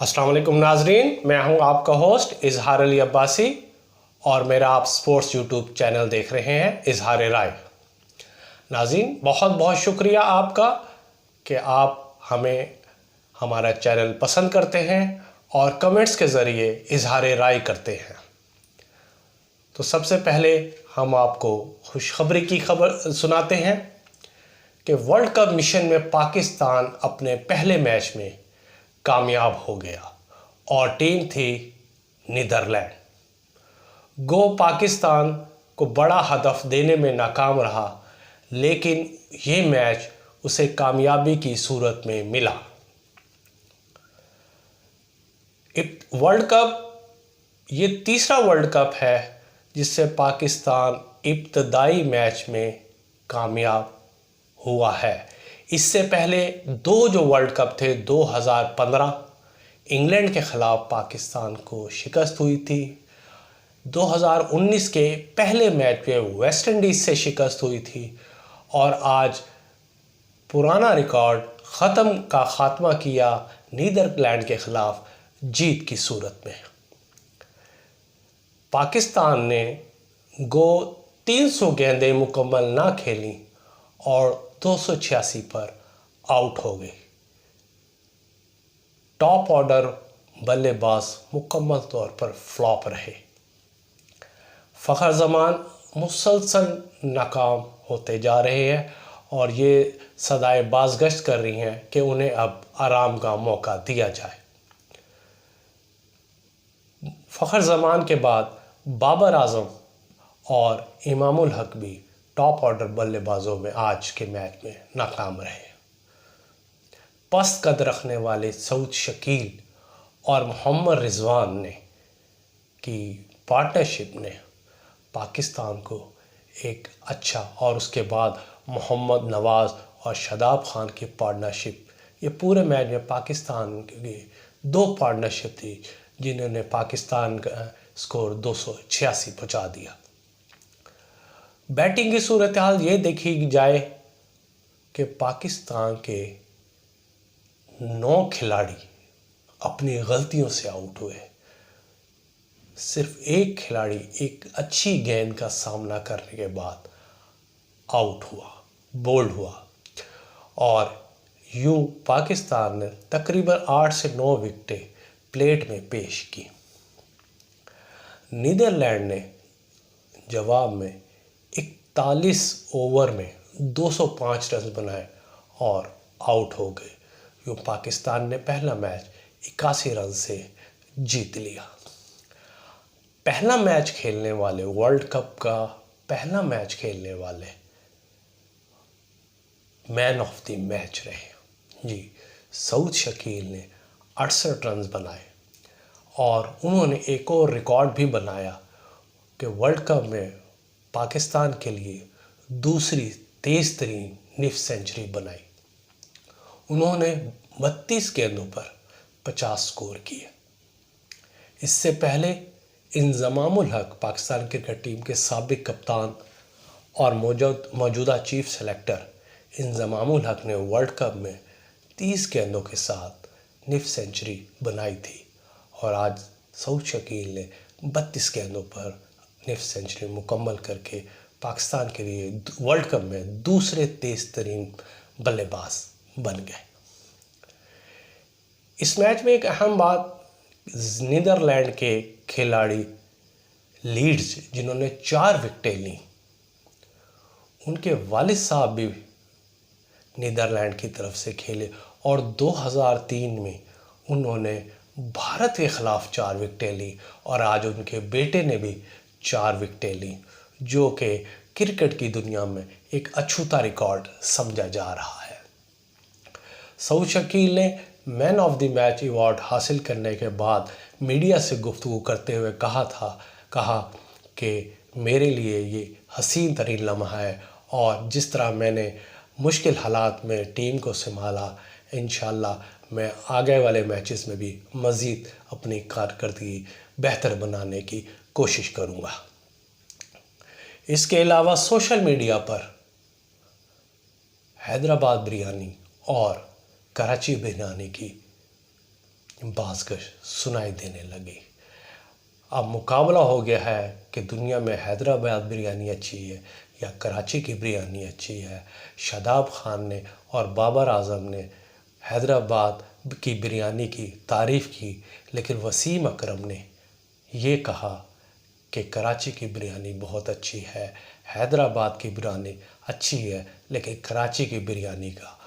अस्सलाम वालेकुम नाजरीन, मैं हूं आपका होस्ट इजहार अली अब्बासी और मेरा आप स्पोर्ट्स यूट्यूब चैनल देख रहे हैं इजहार राय। नाजरीन, बहुत बहुत शुक्रिया आपका कि आप हमें हमारा चैनल पसंद करते हैं और कमेंट्स के ज़रिए इजहार राय करते हैं। तो सबसे पहले हम आपको खुशखबरी की खबर सुनाते हैं कि वर्ल्ड कप मिशन में पाकिस्तान अपने पहले मैच में कामयाब हो गया और टीम थी नीदरलैंड। गो पाकिस्तान को बड़ा हदफ देने में नाकाम रहा, लेकिन ये मैच उसे कामयाबी की सूरत में मिला। वर्ल्ड कप ये तीसरा वर्ल्ड कप है जिससे पाकिस्तान इब्तदाई मैच में कामयाब हुआ है। इससे पहले दो जो वर्ल्ड कप थे, 2015 इंग्लैंड के ख़िलाफ़ पाकिस्तान को शिकस्त हुई थी, 2019 के पहले मैच में वेस्ट इंडीज़ से शिकस्त हुई थी और आज पुराना रिकॉर्ड का ख़ात्मा किया नीदरलैंड के ख़िलाफ़ जीत की सूरत में। पाकिस्तान ने गो 300 गेंदें मुकम्मल ना खेली और 286 पर आउट हो गई। टॉप ऑर्डर बल्लेबाज मुकम्मल तौर पर फ्लॉप रहे। फ़खर जमान मुसलसल नाकाम होते जा रहे हैं और ये सदाएं बाज़गश्त कर रही हैं कि उन्हें अब आराम का मौका दिया जाए। फ़खर जमान के बाद बाबर आज़म और इमामुल हक भी टॉप ऑर्डर बल्लेबाजों में आज के मैच में नाकाम रहे। पस्त कद रखने वाले सऊद शकील और मोहम्मद रिजवान ने की पार्टनरशिप ने पाकिस्तान को एक अच्छा, और उसके बाद मोहम्मद नवाज़ और शादाब खान की पार्टनरशिप, ये पूरे मैच में पाकिस्तान की दो पार्टनरशिप थी जिन्होंने पाकिस्तान का स्कोर 286 पहुंचा दिया। बैटिंग की सूरत हाल ये देखी जाए कि पाकिस्तान के 9 खिलाड़ी अपनी गलतियों से आउट हुए। सिर्फ एक खिलाड़ी एक अच्छी गेंद का सामना करने के बाद आउट हुआ, बोल्ड हुआ, और यूं पाकिस्तान ने तकरीबन 8 से 9 विकेटें प्लेट में पेश की। नीदरलैंड ने जवाब में 41 ओवर में 205 रन बनाए और आउट हो गए। यूँ पाकिस्तान ने पहला मैच 81 रन से जीत लिया। पहला मैच खेलने वाले, वर्ल्ड कप का पहला मैच खेलने वाले मैन ऑफ द मैच रहे जी सऊद शकील ने 68 रन बनाए और उन्होंने एक और रिकॉर्ड भी बनाया कि वर्ल्ड कप में पाकिस्तान के लिए दूसरी तेज़ तरीन निफ सेंचुरी बनाई। उन्होंने 32 गेंदों पर 50 स्कोर किए। इससे पहले इंजमामुल हक, पाकिस्तान क्रिकेट टीम के साबिक कप्तान और मौजूदा चीफ सेलेक्टर इंजमामुल हक ने वर्ल्ड कप में 30 गेंदों के साथ निफ सेंचुरी बनाई थी और आज सऊद शकील ने 32 गेंदों पर निफ सेंचुरी मुकम्मल करके पाकिस्तान के लिए वर्ल्ड कप में दूसरे तेज़ तरीन बल्लेबाज बन गए। इस मैच में एक अहम बात, नीदरलैंड के खिलाड़ी लीड्स जिन्होंने 4 विकेटें ली, उनके वालिद साहब भी नीदरलैंड की तरफ से खेले और 2003 में उन्होंने भारत के ख़िलाफ़ 4 विकेटें ली और आज उनके बेटे ने भी 4 विकेटें ली, जो कि क्रिकेट की दुनिया में एक अछूता रिकॉर्ड समझा जा रहा है। सऊद शकील ने man of the match award हासिल करने के बाद मीडिया से गुफ्तगू करते हुए कहा कि मेरे लिए ये हसीन तरीन लम्हा है और जिस तरह मैंने मुश्किल हालात में टीम को संभाला, इंशाअल्लाह मैं आगे वाले मैचेस में भी मज़ीद अपनी कारकर्दगी बेहतर बनाने की कोशिश करूँगा। इसके अलावा सोशल मीडिया पर हैदराबाद बिरयानी और कराची बिरयानी की बाज़गश सुनाई देने लगी। अब मुकाबला हो गया है कि दुनिया में हैदराबाद बिरयानी अच्छी है या कराची की बिरयानी अच्छी है। शादाब खान ने और बाबर आज़म ने हैदराबाद की बिरयानी की तारीफ़ की, लेकिन वसीम अकरम ने ये कहा कि कराची की बिरयानी बहुत अच्छी है, हैदराबाद की बिरयानी अच्छी है, लेकिन कराची की बिरयानी का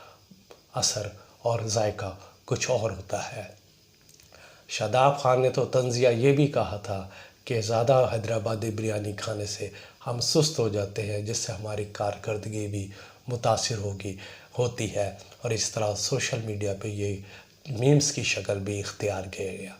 असर और जायका कुछ और होता है। शादाब खान ने तो तंज़िया ये भी कहा था कि ज़्यादा हैदराबादी बिरयानी खाने से हम सुस्त हो जाते हैं, जिससे हमारी कारकर्दगी भी मुतासिर होती है, और इस तरह सोशल मीडिया पे ये मीम्स की शक्ल भी इख्तियार किया गया।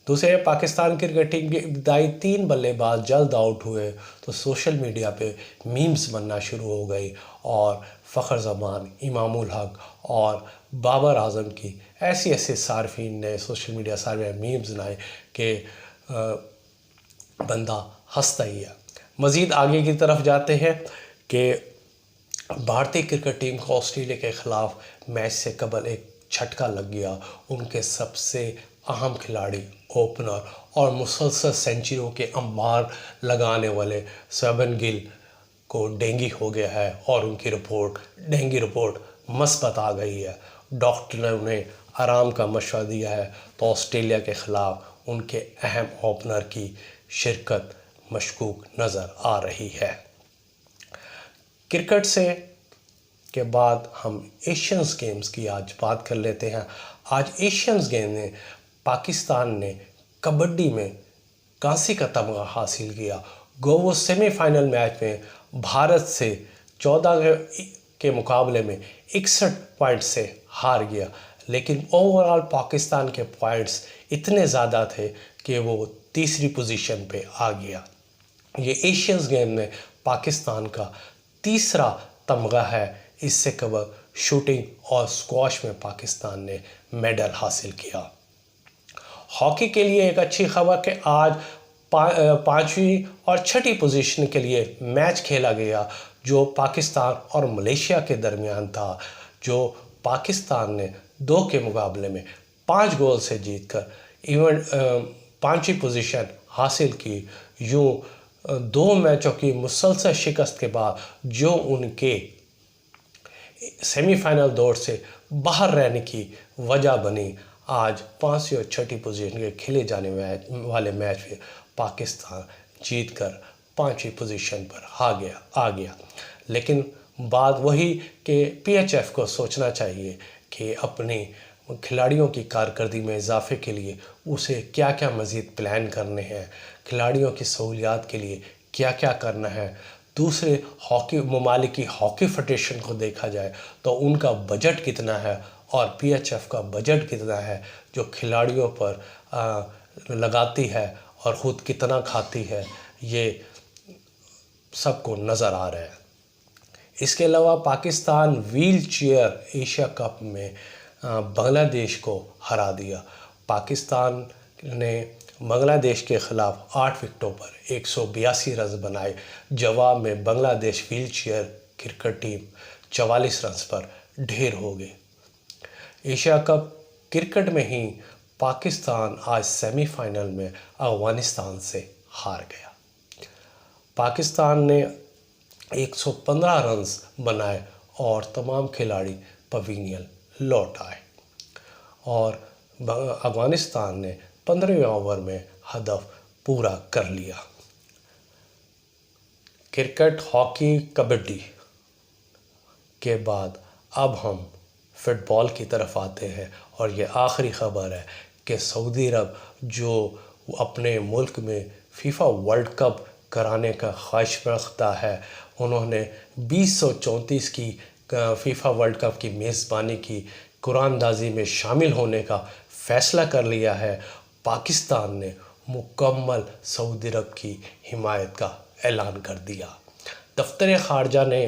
दूसरे, पाकिस्तान क्रिकेट टीम के इब्तदाई 3 बल्लेबाज जल्द आउट हुए तो सोशल मीडिया पे मीम्स बनना शुरू हो गई, और फ़खर जमान, इमामुल हक और बाबर आज़म की ऐसे सार्फिन ने सोशल मीडिया सारे मीम्स बनाए कि बंदा हंसता ही है। मज़ीद आगे की तरफ जाते हैं कि भारतीय क्रिकेट टीम को ऑस्ट्रेलिया के ख़िलाफ़ मैच से कबल एक झटका लग गया। उनके सबसे अहम खिलाड़ी, ओपनर और मुसलसल सेंचुरियों के अंबार लगाने वाले शुभमन गिल को डेंगू हो गया है, और उनकी डेंगू रिपोर्ट मस्बत आ गई है। डॉक्टर ने उन्हें आराम का मशवरा दिया है, तो ऑस्ट्रेलिया के ख़िलाफ़ उनके अहम ओपनर की शिरकत मशकूक नज़र आ रही है। क्रिकेट से के बाद हम एशियंस गेम्स की आज बात कर लेते हैं। आज एशियंस गेम में पाकिस्तान ने कबड्डी में कांसी का तमगा हासिल किया। वो सेमीफाइनल मैच में भारत से 14 के मुकाबले में 61 पॉइंट से हार गया, लेकिन ओवरऑल पाकिस्तान के पॉइंट्स इतने ज़्यादा थे कि वो तीसरी पोजीशन पे आ गया। ये एशियंस गेम में पाकिस्तान का तीसरा तमगा है। इससे कबल शूटिंग और स्क्वॉश में पाकिस्तान ने मेडल हासिल किया। हॉकी के लिए एक अच्छी खबर कि आज 5वीं और 6ठी पोजीशन के लिए मैच खेला गया, जो पाकिस्तान और मलेशिया के दरमियान था, जो पाकिस्तान ने 2 के मुकाबले में 5 गोल से जीतकर इवेंट 5वीं पोजीशन हासिल की। यूँ 2 मैचों की मुसलसल शिकस्त के बाद जो उनके सेमीफाइनल दौर से बाहर रहने की वजह बनी, आज 5वीं और 6ठी पोजीशन के खेले जाने वाले मैच में पाकिस्तान जीतकर 5वीं पोजीशन पर आ गया। लेकिन बात वही कि PHF को सोचना चाहिए कि अपने खिलाड़ियों की कारकर्दगी में इजाफे के लिए उसे क्या क्या मज़ीद प्लान करने हैं, खिलाड़ियों की सहूलियात के लिए क्या क्या करना है। दूसरे हॉकी ममालिक की हॉकी फेडरेशन को देखा जाए तो उनका बजट कितना है और PHF का बजट कितना है, जो खिलाड़ियों पर लगाती है और ख़ुद कितना खाती है, ये सबको नज़र आ रहा है। इसके अलावा Pakistan wheel chair Asia cup में बांग्लादेश को हरा दिया। पाकिस्तान ने बांग्लादेश के ख़िलाफ़ 8 विकेटों पर 182 रन बनाए। जवाब में Bangladesh wheel chair cricket team 44 run पर ढेर हो गई। एशिया कप क्रिकेट में ही पाकिस्तान आज सेमीफाइनल में अफ़गानिस्तान से हार गया। पाकिस्तान ने 115 रन बनाए और तमाम खिलाड़ी पवेलियन लौट आए, और अफ़गानिस्तान ने 15वें ओवर में हदफ पूरा कर लिया। क्रिकेट, हॉकी, कबड्डी के बाद अब हम फुटबॉल की तरफ आते हैं, और ये आखिरी ख़बर है कि सऊदी अरब जो अपने मुल्क में फीफा वर्ल्ड कप कराने का ख्वाहिश रखता है, उन्होंने 2034 की फीफा वर्ल्ड कप की मेज़बानी की कुरानदाजी में शामिल होने का फ़ैसला कर लिया है। पाकिस्तान ने मुकम्मल सऊदी अरब की हिमायत का ऐलान कर दिया। दफ्तर ख़ारजा ने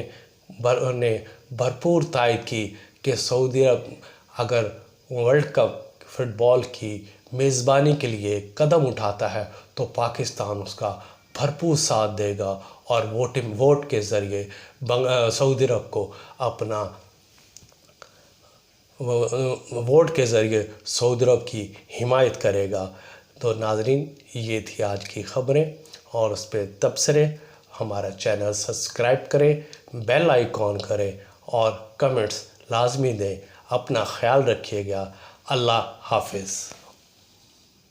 भरपूर तायद की कि सऊदी अरब अगर वर्ल्ड कप फुटबॉल की मेज़बानी के लिए कदम उठाता है तो पाकिस्तान उसका भरपूर साथ देगा, और वोट के ज़रिए सऊदी अरब को अपना वोट के ज़रिए सऊदी अरब की हिमायत करेगा। तो नाज़रीन, ये थी आज की ख़बरें और उस पर तबसरे। हमारा चैनल सब्सक्राइब करें, बेल आइकॉन करें और कमेंट्स लाजमी दें। अपना ख्याल रखिएगा। अल्लाह हाफिज़।